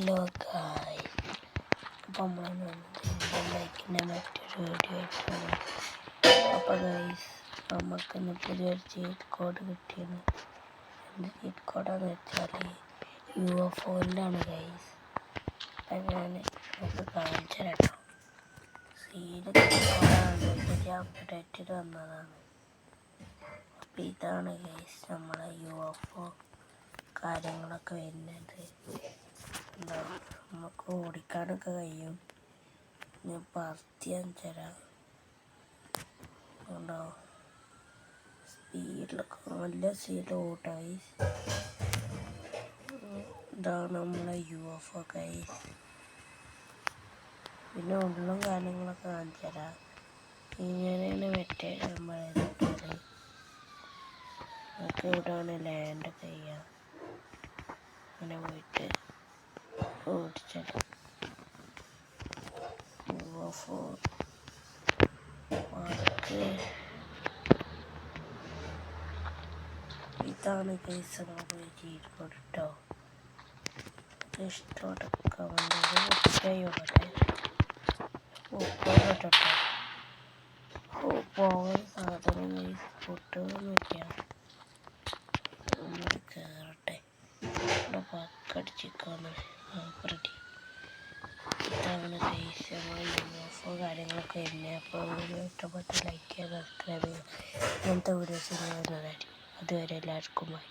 Hello ഗായ്, അപ്പോൾ നമ്മൾ ലൈക്കിൻ്റെ മറ്റൊരു വീഡിയോ ആയിട്ടാണ്. അപ്പോൾ ഗൈസ്, നമുക്കിന്ന് പുതിയൊരു ചീറ്റ് കോഡ് കിട്ടിയത്. എന്ത് ചീറ്റ് കോഡാന്ന് വെച്ചാൽ UFOയിലാണ് ഗൈസ്. അപ്പം ഞാൻ നമുക്ക് കാണിച്ചു തരാം. സീഡ് കോഡാണ്, ഞാൻ അപ്ഡേറ്റ് വന്നതാണ്. അപ്പോൾ ഇതാണ് ഗൈസ് നമ്മളെ UFO കാര്യങ്ങളൊക്കെ വരുന്നത്. നമുക്ക് ഓടിക്കാനൊക്കെ കഴിയും. ഞാൻ പറത്തിയാൻ തരാം. ഉണ്ടോ, സ്പീഡിലൊക്കെ നല്ല സ്പീഡിൽ ഓട്ടായി. ഇതാണ് നമ്മളെ UFO ഗൈസ്. പിന്നെ ഉള്ളും കാര്യങ്ങളൊക്കെ കാണിച്ചു തരാം. ഇങ്ങനെയാണ് മറ്റേ നമ്മളിട്ടത്. നമുക്ക് ഇവിടെയാണ് ലാൻഡൊക്കെ ചെയ്യാം. അങ്ങനെ പോയിട്ട് ഓടിച്ചത് UFO ഇതാണ് കേസ്. നമുക്ക് ചീറ്റ് കോഡ് കേട്ടോ. ഇഷ്ടമൊക്കെ കമന്റ് പോകാൻ സാധനം പൊട്ടുകയൊന്നുമില്ല. നമ്മൾ കയറട്ടെ. ഇവിടെ പക്കടിച്ചിക്കാണ് റെഡി. ഇതാണ് കേസ് നമ്മൾ UFO കാര്യങ്ങളൊക്കെ വരുന്നത്. അപ്പോൾ വീഡിയോ ഇഷ്ടപ്പെട്ട് ലൈക്ക് ചെയ്യുക, സബ്സ്ക്രൈബ് ചെയ്യുക. ഇങ്ങനത്തെ വീഡിയോസ് വരുന്നതായിരിക്കും. അതുവരെ എല്ലാവർക്കും ബൈ.